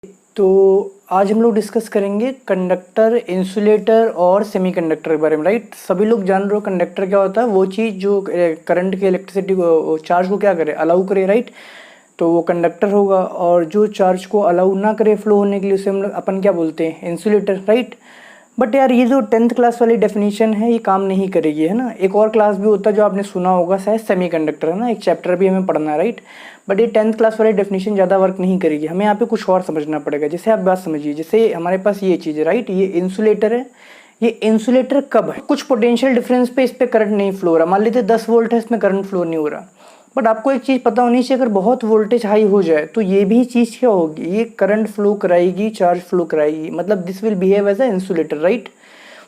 तो आज हम लोग डिस्कस करेंगे कंडक्टर, इंसुलेटर और सेमीकंडक्टर के बारे में। राइट, सभी लोग जान रहे हो कंडक्टर क्या होता है, वो चीज़ जो करंट के इलेक्ट्रिसिटी को चार्ज को क्या करे, अलाउ करे। राइट, तो वो कंडक्टर होगा, और जो चार्ज को अलाउ ना करे फ्लो होने के लिए उसे हम लोग अपन क्या बोलते हैं, इंसुलेटर। राइट, बट यार ये जो 10th क्लास वाली डेफिनेशन है ये काम नहीं करेगी, है ना। एक और क्लास भी होता है जो आपने सुना होगा शायद, सेमीकंडक्टर, है ना, एक चैप्टर भी हमें पढ़ना है। राइट, बट ये 10th क्लास वाली डेफिनेशन ज़्यादा वर्क नहीं करेगी, हमें यहाँ पे कुछ और समझना पड़ेगा। जैसे आप बात समझिए, जैसे हमारे पास ये चीज़ है, राइट, ये इंसुलेटर है। ये इंसुलेटर कब है, कुछ पोटेंशियल डिफरेंस पे इस पर करंट नहीं फ्लो हो रहा, मान लीजिए 10 वोल्ट है, इसमें करंट फ्लो नहीं हो रहा। बट आपको एक चीज़ पता होनी चाहिए, अगर बहुत वोल्टेज हाई हो जाए तो ये भी चीज़ क्या होगी, ये करंट फ्लो कराएगी, चार्ज फ्लो कराएगी, मतलब this will behave as a insulator. Right,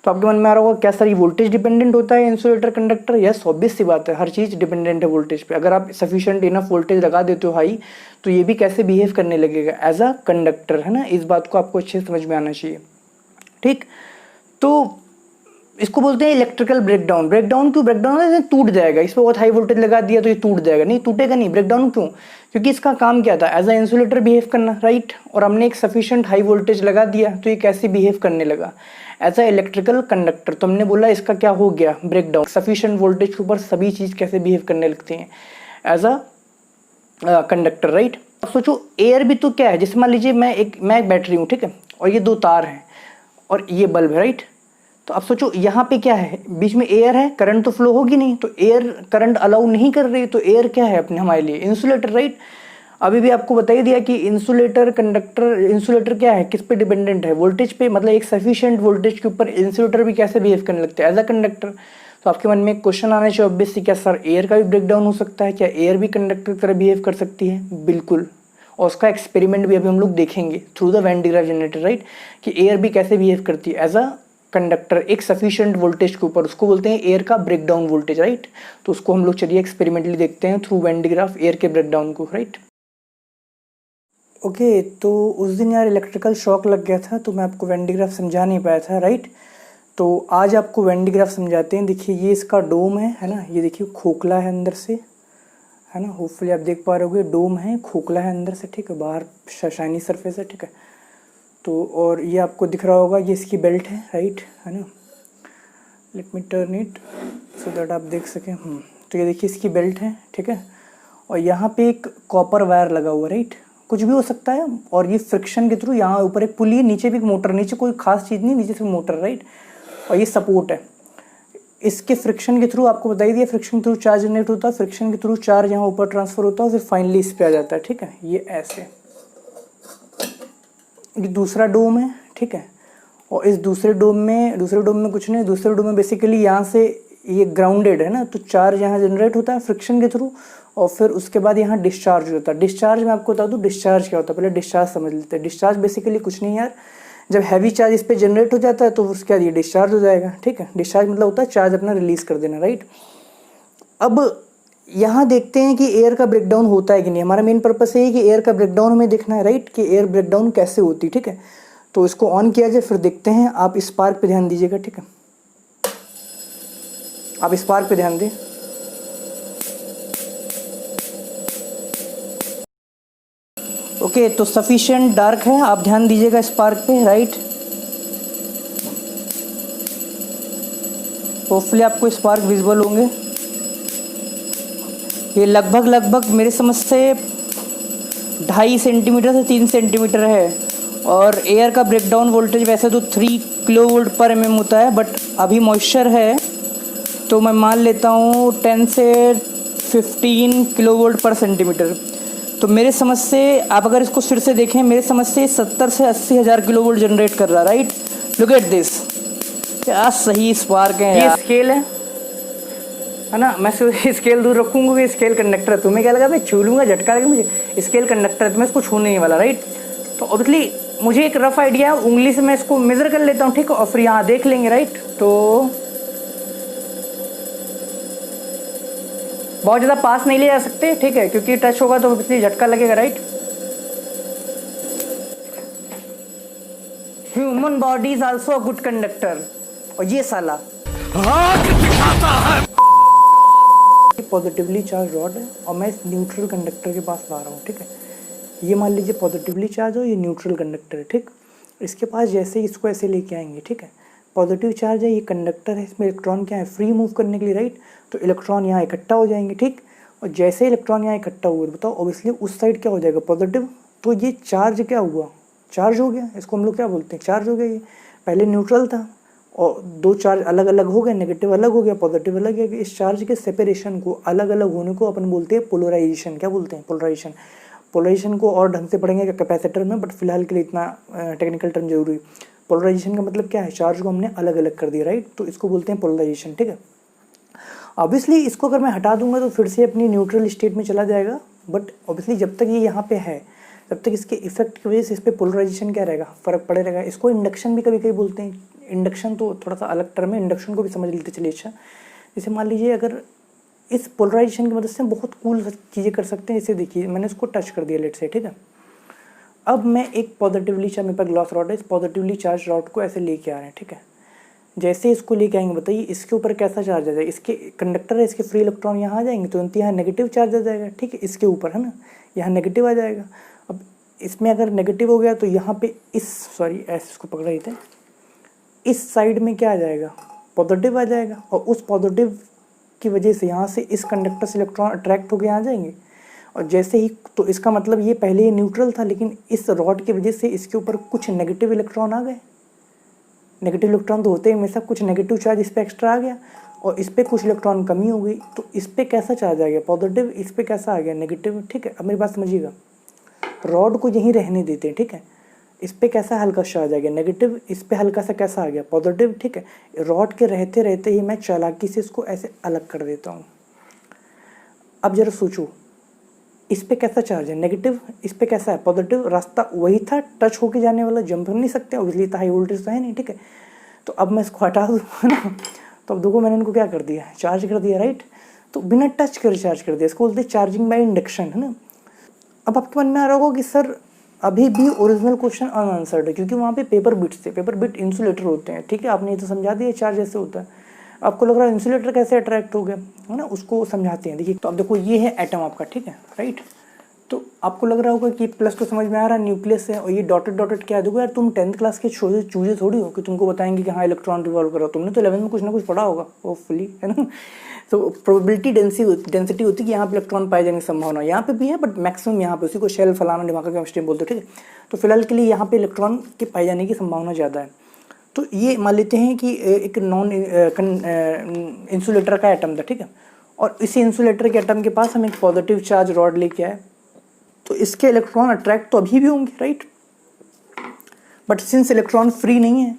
तो आपके मन में आ रहा होगा क्या सर ये वोल्टेज डिपेंडेंट होता है इंसुलेटर कंडक्टर? यस, ऑब्वियस सी बात है, हर चीज़ डिपेंडेंट है वोल्टेज पे। अगर आप सफिशिएंट इनफ वोल्टेज लगा देते हो हाई, तो ये भी कैसे बिहेव करने लगेगा, एज अ कंडक्टर, है ना। इस बात को आपको अच्छे से समझ में आना चाहिए। ठीक, तो इसको बोलते हैं इलेक्ट्रिकल ब्रेकडाउन। ब्रेकडाउन क्यों? ब्रेकडाउन टूट जाएगा, इस पर बहुत हाई वोल्टेज लगा दिया तो ये टूट जाएगा, नहीं टूटेगा नहीं। ब्रेकडाउन क्यों? क्योंकि इसका काम क्या था, एज अ इंसुलेटर बिहेव करना। राइट, और हमने एक सफिशिएंट हाई वोल्टेज लगा दिया तो ये कैसे बिहेव करने लगा, एज अ इलेक्ट्रिकल कंडक्टर। तो हमने बोला इसका क्या हो गया, ब्रेकडाउन। सफिशिएंट वोल्टेज के ऊपर सभी चीज़ कैसे बिहेव करने लगती हैं, एज अ कंडक्टर। राइट, अब सोचो एयर भी तो क्या है, जैसे मान लीजिए मैं एक बैटरी हूँ, ठीक है, और ये दो तार हैं और ये बल्ब है। राइट, तो अब सोचो यहाँ पे क्या है, बीच में एयर है, करंट तो फ्लो होगी नहीं, तो एयर करंट अलाउ नहीं कर रही, तो एयर क्या है अपने हमारे लिए, इंसुलेटर। राइट, अभी भी आपको बता ही दिया कि इंसुलेटर कंडक्टर, इंसुलेटर क्या है, किस पे डिपेंडेंट है, वोल्टेज पे। मतलब एक सफिशिएंट वोल्टेज के ऊपर इंसुलेटर भी कैसे बिहेव करने लगते हैं, एज अ कंडक्टर। तो आपके मन में एक क्वेश्चन आना चाहिए ऑब्वियसली, क्या सर एयर का भी ब्रेकडाउन हो सकता है, क्या एयर भी कंडक्टर की तरह बिहेव कर सकती है? बिल्कुल, और उसका एक्सपेरिमेंट भी अभी हम लोग देखेंगे through the when digraph generator. Right, कि एयर भी कैसे बिहेव करती है एज अ कंडक्टर एक सफिशिएंट वोल्टेज के ऊपर, उसको बोलते हैं एयर का ब्रेकडाउन वोल्टेज। राइट, तो उसको हम लोग चलिए एक्सपेरिमेंटली देखते हैं थ्रू वेन डिग्राफ एयर के ब्रेकडाउन को। राइट, ओके, तो उस दिन यार इलेक्ट्रिकल शॉक लग गया था तो मैं आपको वेन डिग्राफ समझा नहीं पाया था। राइट, तो आज आपको वेन डिग्राफ समझाते हैं। देखिए ये इसका डोम है ना, ये देखिए खोखला है अंदर से, है ना, होपफुली आप देख पा रहे होगे, डोम है, खोखला है अंदर से, ठीक है, बाहर शाइनी सरफेस है, ठीक है। तो और ये आपको दिख रहा होगा, ये इसकी बेल्ट है। राइट, है ना, let me turn it so that आप देख सकें। तो ये देखिए इसकी बेल्ट है, ठीक है, और यहाँ पे एक कॉपर वायर लगा हुआ है। राइट, कुछ भी हो सकता है, और ये फ्रिक्शन के थ्रू, यहाँ ऊपर एक पुली है, नीचे भी एक मोटर, नीचे कोई खास चीज़ नहीं, नीचे से मोटर। राइट, और ये सपोर्ट है, इसके फ्रिक्शन के थ्रू आपको बता ही दिया, फ्रिक्शन के थ्रू चार्ज जनरेट होता है, फ्रिक्शन के थ्रू चार्ज यहाँ ऊपर ट्रांसफर होता है, फिर फाइनली इस पे आ जाता है। ठीक है, ये ऐसे, ये दूसरा डोम है, ठीक है, और इस दूसरे डोम में कुछ नहीं, दूसरे डोम में बेसिकली यहाँ से ये ग्राउंडेड है ना, तो चार्ज यहाँ जनरेट होता है फ्रिक्शन के थ्रू, और फिर उसके बाद यहाँ डिस्चार्ज होता है। डिस्चार्ज मैं आपको बता दूँ डिस्चार्ज क्या होता है, पहले डिस्चार्ज समझ लेते हैं। डिस्चार्ज बेसिकली कुछ नहीं यार, जब हैवी चार्ज इस पर जनरेट हो जाता है तो उसके बाद ये डिस्चार्ज हो जाएगा। ठीक है, डिस्चार्ज मतलब होता है चार्ज अपना रिलीज कर देना। राइट, अब यहाँ देखते हैं कि एयर का ब्रेकडाउन होता है कि नहीं। हमारा मेन पर्पस है कि एयर का ब्रेकडाउन हमें देखना है। राइट, कि एयर ब्रेकडाउन कैसे होती है। ठीक है, तो इसको ऑन किया जाए, फिर देखते हैं। आप स्पार्क पे ध्यान दीजिएगा, ठीक है, आप स्पार्क पे ध्यान दें। ओके, तो सफिशिएंट डार्क है, आप ध्यान दीजिएगा स्पार्क पे। राइट, होपफुली आपको स्पार्क विजिबल होंगे। ये लगभग मेरे समझ से 2.5 सेंटीमीटर से 3 सेंटीमीटर है, और एयर का ब्रेकडाउन वोल्टेज वैसे तो 3 किलो वोल्ट पर mm होता है, बट अभी मॉइस्चर है तो मैं मान लेता हूँ 10 से 15 किलो वोल्ट पर सेंटीमीटर। तो मेरे समझ से आप अगर इसको फिर से देखें, मेरे समझ से 70 से 80 हज़ार किलो वोल्ट जनरेट कर रहा है। राइट, लुक एट दिस, क्या सही स्पार्क है। ये स्केल है ना, मैं स्केल दूर रखूंगा कि स्केल कंडक्टर है। तुम्हें क्या लगा मैं छू लूँगा, झटका लगे मुझे, स्केल कंडक्टर है तो मैं इसको छूने नहीं वाला। राइट, तो ऑब्वियसली मुझे एक रफ आइडिया है, उंगली से मैं इसको मेज़र कर लेता हूँ, ठीक है, और फिर यहाँ देख लेंगे। राइट, तो बहुत ज़्यादा पास नहीं ले जा सकते, ठीक है, क्योंकि टच होगा तो ऑब्वियसली झटका लगेगा। Right, human body is also a good conductor, और ये साला पॉजिटिवली चार्ज रॉड है और मैं इस न्यूट्रल कंडक्टर के पास ला रहा हूँ। ठीक है, ये मान लीजिए पॉजिटिवली चार्ज हो, ये न्यूट्रल कंडक्टर है, ठीक। इसके पास जैसे ही इसको ऐसे लेके आएंगे, ठीक है, पॉजिटिव चार्ज है, ये कंडक्टर है, इसमें इलेक्ट्रॉन क्या है, फ्री मूव करने के लिए, राइट। तो इलेक्ट्रॉन यहाँ इकट्ठा हो जाएंगे, ठीक। और जैसे इलेक्ट्रॉन यहाँ इकट्ठा हुए, बताओ ऑब्वियसली उस साइड क्या हो जाएगा, पॉजिटिव। तो ये चार्ज क्या हुआ, चार्ज हो गया, इसको हम लोग क्या बोलते हैं, चार्ज हो गया। ये पहले न्यूट्रल था और दो चार्ज अलग अलग हो गए, नेगेटिव अलग हो गया, पॉजिटिव अलग है। इस चार्ज के सेपरेशन को, अलग अलग होने को अपन बोलते हैं पोलराइजेशन। क्या बोलते हैं, पोलराइजेशन। पोलराइजेशन को और ढंग से पढ़ेंगे कैपेसिटर में, बट फिलहाल के लिए इतना टेक्निकल टर्म जरूरी। पोलराइजेशन का मतलब क्या है, चार्ज को हमने अलग अलग कर दिया, राइट। तो इसको बोलते हैं पोलराइजेशन, ठीक है। ऑब्वियसली इसको अगर मैं हटा दूंगा तो फिर से अपनी न्यूट्रल स्टेट में चला जाएगा, बट ऑब्वियसली जब तक ये यहाँ पे है तब तक इसके इफेक्ट की वजह से इस पर पोलराइजेशन क्या रहेगा, फर्क पड़े रहेगा। इसको इंडक्शन भी कभी कभी बोलते हैं। इंडक्शन तो थोड़ा सा अलग टर्म है, इंडक्शन को भी समझ लेते चलिए। अच्छा, जैसे मान लीजिए अगर इस पोलराइजेशन की मदद से हम बहुत कूल चीज़ें कर सकते हैं। जैसे देखिए मैंने इसको टच कर दिया लेट से, ठीक है। अब मैं एक पॉजिटिवली चार्ज, मेरे पास ग्लास रॉड है, इस पॉजिटिवली चार्ज रॉड को ऐसे लेके आ रहे हैं, ठीक है। जैसे इसको लेके आएंगे, बताइए इसके ऊपर कैसा चार्ज आ जाएगा, इसके कंडक्टर है, इसके फ्री इलेक्ट्रॉन यहाँ आ जाएंगे, तुरंत यहाँ नेगेटिव चार्ज आ जाएगा, ठीक है। इसके ऊपर है ना, यहाँ नेगेटिव आ जाएगा। अब इसमें अगर नेगेटिव हो गया तो यहाँ पे ऐसे इसको पकड़ रहे थे, इस साइड में क्या आ जाएगा, पॉजिटिव आ जाएगा। और उस पॉजिटिव की वजह से यहाँ से इस कंडक्टर से इलेक्ट्रॉन अट्रैक्ट होकर आ जाएंगे। और जैसे ही, तो इसका मतलब ये पहले ये न्यूट्रल था, लेकिन इस रॉड की वजह से इसके ऊपर कुछ नेगेटिव इलेक्ट्रॉन आ गए। नेगेटिव इलेक्ट्रॉन तो होते ही हमेशा, कुछ नेगेटिव चार्ज इस पर एक्स्ट्रा आ गया और इस पर कुछ इलेक्ट्रॉन कमी हो गई। तो इस पर कैसा चार्ज आ गया, पॉजिटिव, इस पर कैसा आ गया, नेगेटिव, ठीक है। अब मेरी बात समझिएगा, रॉड को यहीं रहने देते हैं, ठीक है। इस पर कैसा हल्का सा आ जाएगा, नेगेटिव, इस पर हल्का सा कैसा आ गया, पॉजिटिव, ठीक है। रॉड के रहते रहते ही मैं चालाकी से इसको ऐसे अलग कर देता हूँ। अब जरा सोचो, इस पे कैसा चार्ज है, नेगेटिव, इस पे कैसा है, पॉजिटिव। रास्ता वही था, टच होके जाने वाला, जंप कर नहीं सकते, ऑब्वियसली इतना हाई वोल्टेज तो है नहीं, ठीक है। तो अब मैं इसको हटा दूँ ना, तो अब देखो मैंने इनको क्या कर दिया, चार्ज कर दिया, राइट। तो बिना टच कर चार्ज कर दिया, इसको बोलते हैं चार्जिंग बाय इंडक्शन, है ना। अब आपके मन में आ रहा होगा कि सर अभी भी ओरिजिनल क्वेश्चन अनआंसर्ड है, क्योंकि वहाँ पे पेपर बिट्स थे, पेपर बिट इंसुलेटर होते हैं, ठीक है। आपने ये तो समझा दिया चार्ज ऐसे होता है। आपको लग रहा है इंसुलेटर कैसे अट्रैक्ट हो गया, है ना, उसको समझाते हैं। देखिए, तो अब देखो ये है एटम आपका, ठीक है, राइट। तो आपको लग रहा होगा कि प्लस तो समझ में आ रहा है, न्यूक्लियस है, और ये डॉटेड डॉटेड क्या है। देखो यार, तुम 10th क्लास के छोटे चूजे थोड़ी हो कि तुमको बताएंगे कि हाँ इलेक्ट्रॉन रिवॉल्व करो। तुमने तो 11th में कुछ ना कुछ पढ़ा होगा होपफुली, है ना। तो प्रोबेबिलिटी डेंसिटी होती है कि यहाँ पे इलेक्ट्रॉन पाए जाने की संभावना यहाँ पे भी है, बट मैक्सिमम यहाँ पे, उसी को शेल फलाना दिमाग का केमिस्ट्री बोलते हैं, ठीक है। तो फिलहाल के लिए यहाँ पे इलेक्ट्रॉन के पाए जाने की संभावना ज़्यादा है। तो ये मान लेते हैं कि एक नॉन इंसुलेटर का एटम था, ठीक है। और इसी इंसुलेटर के एटम के पास हम एक पॉजिटिव चार्ज रॉड लेके आए, तो इसके इलेक्ट्रॉन अट्रैक्ट तो अभी भी होंगे, right. But since electron free नहीं है,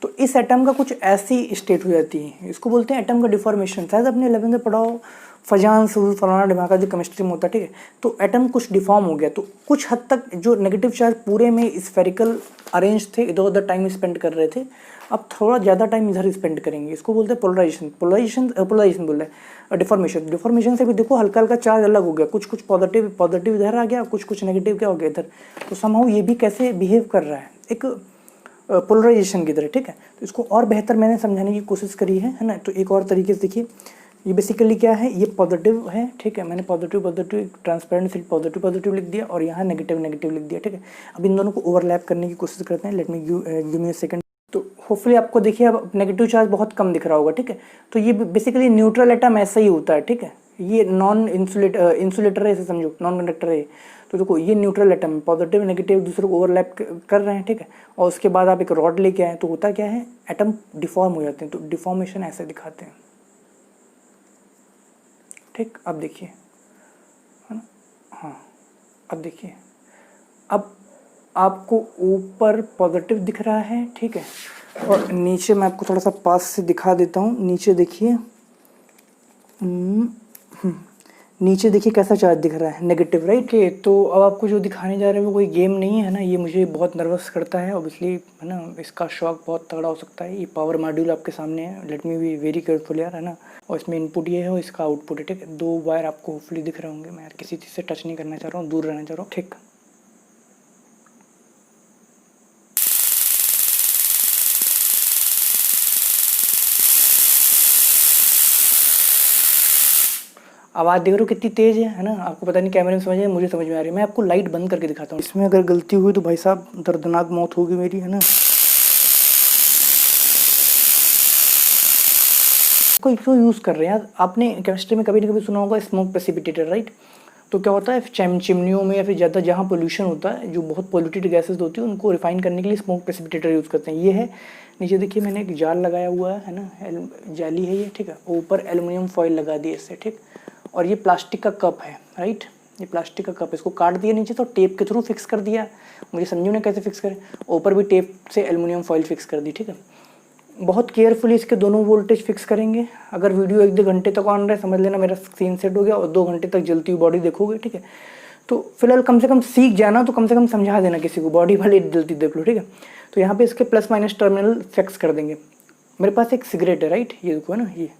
तो इस एटम का कुछ ऐसी स्टेट हो जाती है, इसको बोलते हैं एटम का डिफॉर्मेशन। शायद आपने 11th में पढ़ा हो, फजान सूल फलाना दिमाग का जो केमिस्ट्री में होता है, ठीक है। तो एटम कुछ डिफॉर्म हो गया, तो कुछ हद तक जो नेगेटिव चार्ज पूरे में स्फेरिकल अरेंज थे, इधर उधर टाइम स्पेंड कर रहे थे, अब थोड़ा ज़्यादा टाइम इधर स्पेंड करेंगे। इसको बोलते हैं पोलराइजेशन। पोलराइजेशन बोल रहे हैं। डिफॉर्मेशन से भी देखो हल्का हल्का चार्ज अलग हो गया, कुछ कुछ पॉजिटिव इधर आ गया, कुछ कुछ नेगेटिव क्या हो गया इधर। तो समहाउ ये भी कैसे बिहेव कर रहा है, एक पोलराइजेशन की तरह, ठीक है। तो इसको और बेहतर मैंने समझाने की कोशिश करी है ना। तो एक और तरीके से देखिए, ये बेसिकली क्या है, ये पॉजिटिव है, ठीक है। मैंने पॉजिटिव ट्रांसपेरेंट सीट पॉजिटिव लिख दिया और यहाँ नेगेटिव लिख दिया, ठीक है। अब इन दोनों को ओवरलैप करने की कोशिश करते हैं। Let me give me a second. तो होपफुली आपको देखिए अब नेगेटिव चार्ज बहुत कम दिख रहा होगा, ठीक है। तो ये बेसिकली न्यूट्रल एटम ऐसा ही होता है, ठीक है। ये नॉन इंसुलेटर है, इसे समझो, नॉन कंडक्टर है। तो देखो ये न्यूट्रल एटम, पॉजिटिव नेगेटिव दूसरे को ओवरलैप कर रहे हैं, ठीक है। और उसके बाद आप एक रॉड लेके आए, तो होता क्या है, एटम डिफॉर्म हो जाते हैं। तो डिफॉर्मेशन ऐसे दिखाते हैं, ठीक। अब देखिए, है ना, हाँ, अब देखिए, अब आपको ऊपर पॉजिटिव दिख रहा है, ठीक है। और नीचे मैं आपको थोड़ा सा पास से दिखा देता हूँ। नीचे देखिए, नीचे देखिए कैसा चार्ज दिख रहा है, नेगेटिव, राइट। तो अब आपको जो दिखाने जा रहे हैं वो कोई गेम नहीं है ना, ये मुझे बहुत नर्वस करता है ऑब्वियसली, है ना। इसका शॉक बहुत तगड़ा हो सकता है। ये पावर मॉड्यूल आपके सामने है, let me be very careful यार, है ना। और इसमें इनपुट ये है और इसका आउटपुट है, ठीक है। 2 वायर आपको होपफुली दिख रहे होंगे। मैं यार किसी चीज़ से टच नहीं करना चाह रहा हूँ, दूर रहना चाह रहा हूँ, ठीक। आवाज़ देख रहे हो कितनी तेज़ है ना? आपको पता नहीं कैमरे में समझ में, मुझे समझ में आ रही है। मैं आपको लाइट बंद करके दिखाता हूँ। इसमें अगर गलती हुई तो भाई साहब दर्दनाक मौत होगी मेरी, है ना? कोई क्यों यूज़ कर रहे हैं यार? आपने केमिस्ट्री में कभी ना कभी सुना होगा स्मोक प्रेसिपिटेटर, राइट? तो क्या होता है चिमनियों में या फिर ज़्यादा जहाँ पोल्यूशन होता है, जो बहुत पॉल्यूटेड गैसेस होती है, उनको रिफाइन करने के लिए स्मोक प्रेसिपिटेटर यूज़ करते हैं। ये है नीचे देखिए, मैंने एक जाल लगाया हुआ है ना, जाली है ये, ठीक है। ऊपर एल्युमिनियम फॉइल लगा दी इससे, ठीक। और ये प्लास्टिक का कप है, राइट? ये प्लास्टिक का कप, इसको काट दिया नीचे तो टेप के थ्रू फिक्स कर दिया। मुझे समझो ने कैसे फिक्स करें। ऊपर भी टेप से एल्युमिनियम फॉइल फिक्स कर दी, ठीक है। बहुत केयरफुली इसके दोनों वोल्टेज फिक्स करेंगे। अगर वीडियो 1-2 घंटे तक ऑन रहे, समझ लेना मेरा सीन सेट हो गया, और 2 घंटे तक जलती हुई बॉडी देखोगे, ठीक है। तो फिलहाल कम से कम सीख जाना, तो कम से कम समझा देना किसी को, बॉडी वाली जलती देख लो, ठीक है। तो यहाँ पे इसके प्लस माइनस टर्मिनल फिक्स कर देंगे। मेरे पास एक सिगरेट है, राइट? ये देखो है ना, ये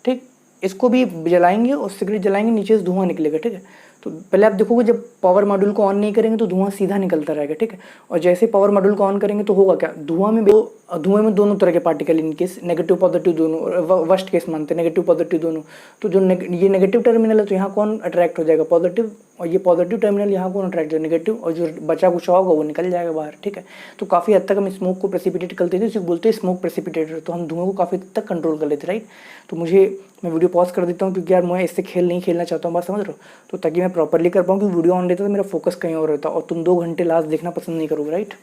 ठीक। इसको भी जलाएंगे और सिगरेट जलाएंगे, नीचे से धुआं निकलेगा, ठीक है। तो पहले आप देखोगे जब पावर मॉड्यूल को ऑन नहीं करेंगे तो धुआं सीधा निकलता रहेगा, ठीक है। और जैसे पावर मॉड्यूल को ऑन करेंगे तो होगा क्या, धुएं में दोनों तरह के particle, in case negative positive दोनों, वर्स्ट केस मानते हैं नेगेटिव पॉजिटिव दोनों। तो जो ये नेगेटिव टर्मिनल है तो यहाँ कौन अट्रैक्ट हो जाएगा, पॉजिटिव, और ये पॉजिटिव टर्मिनल यहाँ कौन अट्रैक्ट हो जाएगा, नेगेटिव, और जो बचा कुछ होगा वो निकल जाएगा बाहर, ठीक है। तो काफ़ी हद तक हम स्मोक को प्रेसिपिटेट करते थे, इसे बोलते हैं स्मोक प्रेसिपिटेटर। तो हम धुएं को काफ़ी हद तक कंट्रोल कर लेते, राइट? तो मैं वीडियो पॉज कर देता हूँ क्योंकि यार मैं इससे खेल नहीं खेलना चाहता हूँ, बात समझ रहे हो? तो ताकि मैं प्रॉपरली कर पाऊँ, क्योंकि वीडियो ऑन रहता तो मेरा फोकस कहीं और रहता, और तुम 2 घंटे लास्ट देखना पसंद नहीं करोगे, राइट?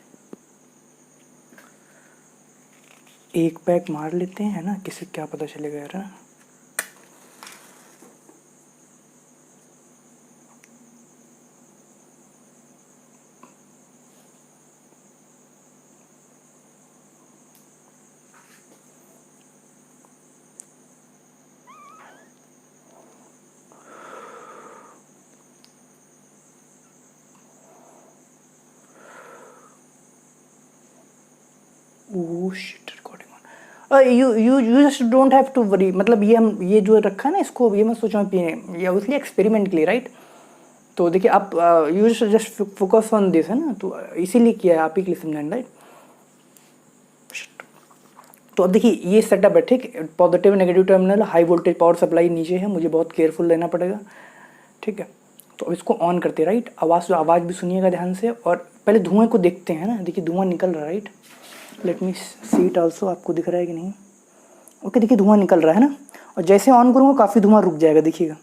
एक पैक मार लेते हैं, है ना, किसी क्या पता चलेगा यार, है ना? Oh shit, recording on. You just don't have to worry, मतलब ये जो रखा है ना, इसको ये मत सोचो पीने, ये उसलिए एक्सपेरिमेंट के लिए, राइट? तो देखिए आप you just focus on this, है ना, तो इसीलिए किया है, आप ही के लिए समझाना, राइट? तो अब देखिए ये सेटअप है, ठीक। Positive negative terminal, high voltage power supply नीचे है, मुझे बहुत केयरफुल रहना पड़ेगा, ठीक है। तो अब इसको ऑन करते हैं, राइट? आवाज़ भी सुनिएगा ध्यान से, और पहले धुएं को देखते हैं ना। देखिए धुआं निकल रहा है, right? Let me see it also, आपको दिख रहा है कि नहीं? ओके, देखिए धुआं निकल रहा है ना, और जैसे ऑन करूँगा काफ़ी धुआं रुक जाएगा, देखिएगा।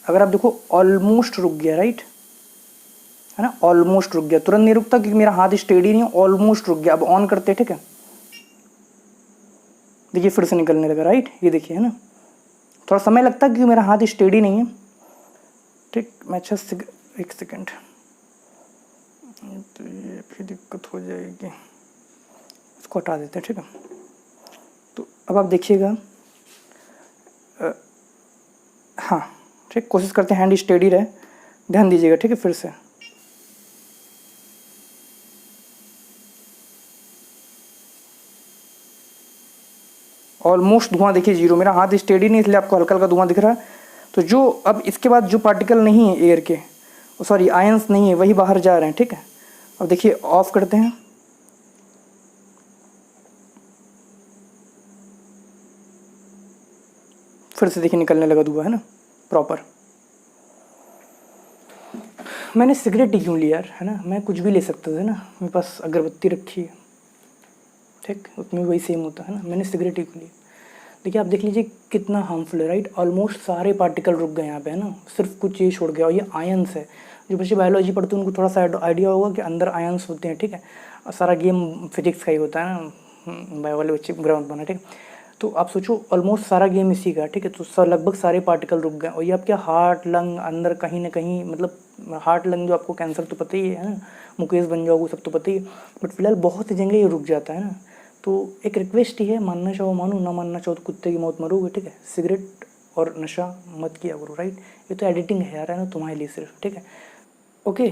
अगर आप देखो ऑलमोस्ट रुक गया, राइट? है ना, ऑलमोस्ट रुक गया, तुरंत नहीं रुकता क्योंकि मेरा हाथ स्टेडी नहीं है, ऑलमोस्ट रुक गया। अब ऑन करते हैं, ठीक है। देखिए फिर से निकलने लगा, राइट? ये देखिए, है ना, थोड़ा समय लगता है क्योंकि मेरा हाथ स्टेडी नहीं है, ठीक। मैं अच्छा एक सेकेंड, तो ये फिर दिक्कत हो जाएगी, इसको हटा देते हैं, ठीक है। तो अब आप देखिएगा, हाँ ठीक, कोशिश करते हैं हैंड स्टेडी रहे, ध्यान दीजिएगा, ठीक है। फिर से ऑलमोस्ट धुआं देखिए जीरो, मेरा हाथ स्टेडी नहीं इसलिए आपको हल्का हल्का धुआं दिख रहा है। तो जो अब इसके बाद जो पार्टिकल नहीं है एयर के, सॉरी आयंस नहीं है, वही बाहर जा रहे हैं, ठीक है। अब देखिए ऑफ करते हैं, फिर से देखिए निकलने लगा धुआं, है ना, प्रॉपर। मैंने सिगरेट ही क्यों लिया यार, है ना, मैं कुछ भी ले सकता था ना, मेरे पास अगरबत्ती रखी है, ठीक, उसमें वही सेम होता है ना, मैंने सिगरेट ही क्यों लिया। देखिए आप देख लीजिए कितना हार्मफुल है, राइट? ऑलमोस्ट सारे पार्टिकल रुक गए यहाँ पे, है ना, सिर्फ कुछ ये छोड़ गया, और ये आयंस है। जो बच्चे बायोलॉजी पढ़ते हैं उनको थोड़ा सा आइडिया होगा कि अंदर आयंस होते हैं, ठीक है। और सारा गेम फिजिक्स का ही होता है ना, बायो वाले बच्चे ग्राउंड बना, ठीक। तो आप सोचो ऑलमोस्ट सारा गेम इसी का, ठीक है। तो लगभग सारे पार्टिकल रुक गए, और ये आपके हार्ट लंग अंदर कहीं ना कहीं, मतलब हार्ट लंग जो आपको कैंसर तो पता ही है ना, मुकेश बन जाओगे सब तो पता ही है, बट फिलहाल बहुत सी जगह ये रुक जाता है ना। तो एक रिक्वेस्ट ही है, मानना चाहो मानो, ना मानना चाहो तो कुत्ते की मौत मरोगे, ठीक है। सिगरेट और नशा मत किया करो, राइट? ये तो एडिटिंग है यार, है ना, तुम्हारे लिए सिर्फ, ठीक है। ओके,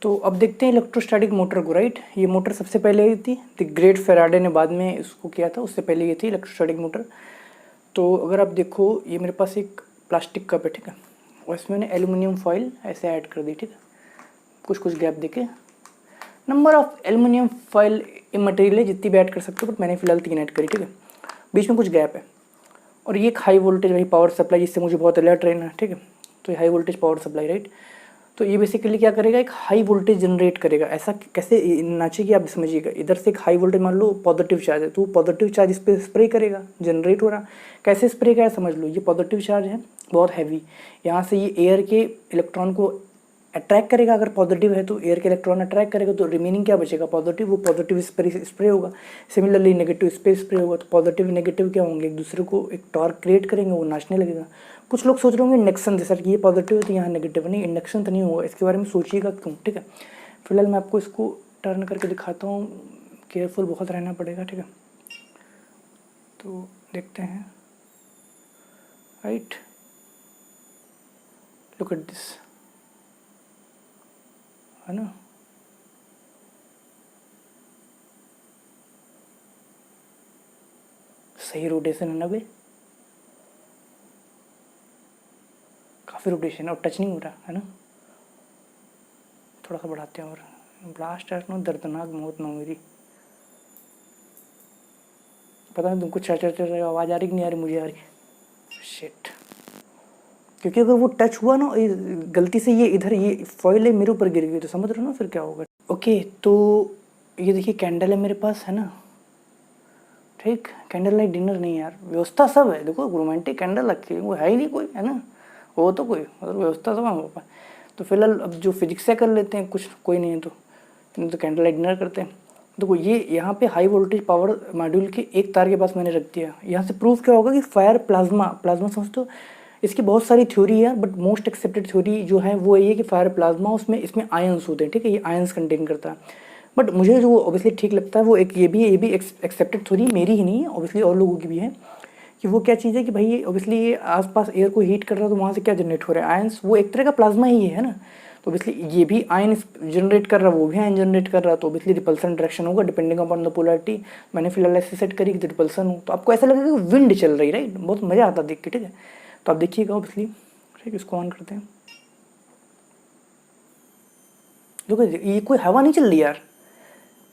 तो अब देखते हैं इलेक्ट्रोस्टैटिक मोटर को, राइट? ये मोटर सबसे पहले आई थी, द ग्रेट फेराडे ने बाद में इसको किया था, उससे पहले ये थी इलेक्ट्रोस्टैटिक मोटर। तो अगर आप देखो, ये मेरे पास एक प्लास्टिक कप है, ठीक है, और इसमें मैंने एल्यूमिनियम फॉइल ऐसे ऐड कर दी, ठीक है। कुछ कुछ गैप देके। Number of aluminium foil material है जितनी भी ऐड कर सकते हो, बट मैंने फिलहाल 3 ऐड करी, ठीक है। बीच में कुछ गैप है। और ये एक हाई वोल्टेज वही पावर सप्लाई, जिससे मुझे बहुत अलर्ट रहना है, ठीक है। तो ये high voltage power supply, right. तो ये बेसिकली क्या करेगा, एक हाई वोल्टेज जनरेट करेगा। ऐसा कैसे नाचेगी आप समझिएगा। इधर से एक हाई वोल्टेज, मान लो पॉजिटिव चार्ज है, तो पॉजिटिव चार्ज इस पर स्प्रे करेगा, जनरेट हो रहा। कैसे स्प्रे करेगा समझ लो। ये पॉजिटिव चार्ज है बहुत हैवी, यहाँ से ये एयर के इलेक्ट्रॉन को अट्रैक्ट करेगा। अगर पॉजिटिव है तो एयर के इलेक्ट्रॉन अट्रैक्ट करेगा, तो रिमेनिंग क्या बचेगा, पॉजिटिव। वो पॉजिटिव स्प्रे होगा। सिमिलरली नेगेटिव स्प्रे होगा, तो पॉजिटिव नेगेटिव क्या होंगे, एक दूसरे को एक टॉर्क क्रिएट करेंगे, वो नाचने लगेगा। कुछ लोग सोच रहे होंगे इंडक्शन जैसा कि ये पॉजिटिव है तो यहाँ नेगेटिव है। नहीं, इंडक्शन तो नहीं होगा, इसके बारे में सोचिएगा क्यों, ठीक है। फिलहाल मैं आपको इसको टर्न करके दिखाता हूँ, केयरफुल बहुत रहना पड़ेगा, ठीक है। तो देखते हैं, राइट, लुक एट दिस, है ना। सही रोटेशन है ना बे, काफ़ी रोटेशन है और टच नहीं हो रहा है ना। थोड़ा सा बढ़ाते हैं और ब्लास्ट है ना, दर्दनाक मौत ना मेरी। पता नहीं तुमको चर आवाज़ आ रही कि नहीं आ रही, मुझे आ रही। शिट, क्योंकि अगर वो टच हुआ ना गलती से, ये इधर ये फॉइल है मेरे ऊपर गिर गई, तो समझ रहे हो ना फिर क्या होगा। ओके, तो ये देखिए कैंडल है मेरे पास, है ना, ठीक। कैंडल लाइट डिनर नहीं यार, व्यवस्था सब है। देखो रोमांटिक कैंडल रखी है, वो है ही नहीं कोई, है ना, वो तो कोई मतलब व्यवस्था सब हमारे पास। तो फिलहाल अब जो फिजिक्स से कर लेते हैं कुछ, कोई नहीं है तो कैंडल लाइट डिनर करते हैं। देखो ये यहाँ पे हाई वोल्टेज पावर मॉड्यूल के एक तार के पास मैंने रख दिया। यहाँ से प्रूफ क्या होगा कि फायर प्लाज्मा समझते हो। इसकी बहुत सारी थ्योरी है, बट मोस्ट एक्सेप्टेड थ्योरी जो है वो ये कि फायर प्लाज्मा, उसमें इसमें आयंस होते हैं, ठीक है। ये आयंस कंटेन करता है। बट मुझे जो ऑब्वियसली ठीक लगता है वो एक ये भी एक्सेप्टेड थ्योरी मेरी ही नहीं है, ऑब्वियसली और लोगों की भी है, कि वो क्या चीज़ है कि भाई ऑब्वियसली ये आसपास एयर को हीट कर रहा है, तो वहाँ से क्या जनरेट हो रहा है, आयंस। वो एक तरह का प्लाज्मा ही है ना। तो ऑब्वियसली ये भी आयन जनरेट कर रहा है, वो भी आयन जनरेट कर रहा है, तो ऑब्वियसली रिपल्सन डायरेक्शन होगा डिपेंडिंग अपॉन द पोलैरिटी। मैंने फिलहाल ऐसे सेट करी कि रिपल्सन हो, तो आपको ऐसा लगेगा कि विंड चल रही, राइट। बहुत मज़ा आता देख के, ठीक है। तो आप देखिएगा ऑब्वियसली, ठीक। इसको ऑन करते हैं। देखो ये कोई हवा नहीं चल रही यार,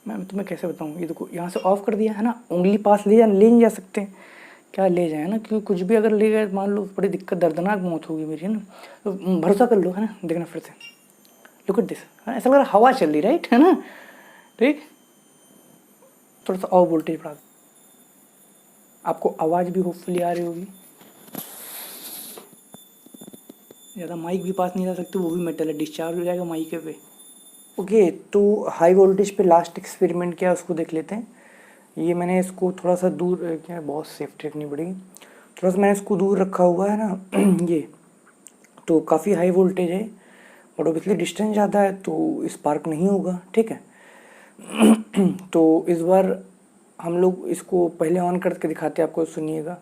मैं तुम्हें कैसे बताऊँ। ये देखो यहाँ से ऑफ कर दिया है ना, उंगली पास ले नहीं जा सकते, क्या ले जाए ना, क्योंकि कुछ भी अगर ले गए मान लो बड़ी दिक्कत, दर्दनाक मौत होगी मेरी, है ना। तो भरोसा कर लो, है ना, देखना फिर से। लुक एट दिस, ऐसा लग रहा हवा चल रही, राइट, है ना, ठीक। थोड़ा सा और वोल्टेज बढ़ा, आपको आवाज़ भी होपफुली आ रही होगी। ज़्यादा माइक भी पास नहीं जा सकते, वो भी मेटल है, डिस्चार्ज हो जाएगा माइक पे। ओके, तो हाई वोल्टेज पे लास्ट एक्सपेरिमेंट क्या है उसको देख लेते हैं। ये मैंने इसको थोड़ा सा दूर, क्या बहुत सेफ्टी रखनी पड़ेगी, थोड़ा सा मैंने इसको दूर रखा हुआ है ना ये तो काफ़ी हाई वोल्टेज है, बट ऑब्वियसली डिस्टेंस ज़्यादा है तो स्पार्क नहीं होगा, ठीक है। तो इस बार हम लोग इसको पहले ऑन करके दिखाते हैं आपको, सुनिएगा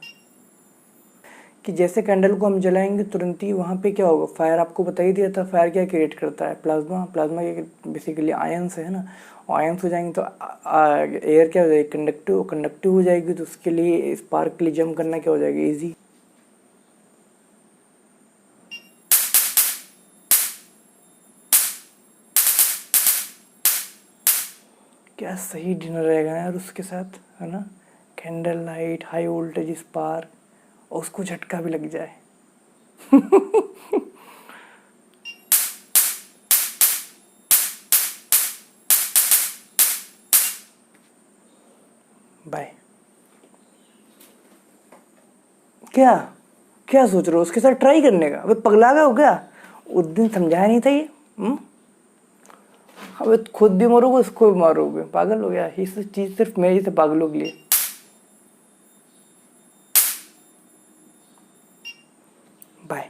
कि जैसे कैंडल को हम जलाएंगे तुरंत ही वहाँ पे क्या होगा, फायर। आपको बता ही दिया था फायर क्या क्रिएट करता है, प्लाज्मा के बेसिकली आयंस है ना। आयंस हो जाएंगे तो एयर क्या हो जाएगी, कंडक्टिव हो जाएगी, तो उसके लिए स्पार्क के लिए जंप करना क्या हो जाएगा, ईजी। क्या सही डिनर रहेगा यार उसके साथ, है ना, candle light, high voltage spark, और उसको झटका भी लग जाए। बाय। क्या क्या सोच रहे हो उसके साथ ट्राई करने का, अबे पगला गया हो क्या, उस दिन समझाया नहीं था ये। अबे खुद भी मरोगे उसको भी मारोगे, पागल हो गया। ये चीज़ सिर्फ मेरी से पागलों के लिए। बाय।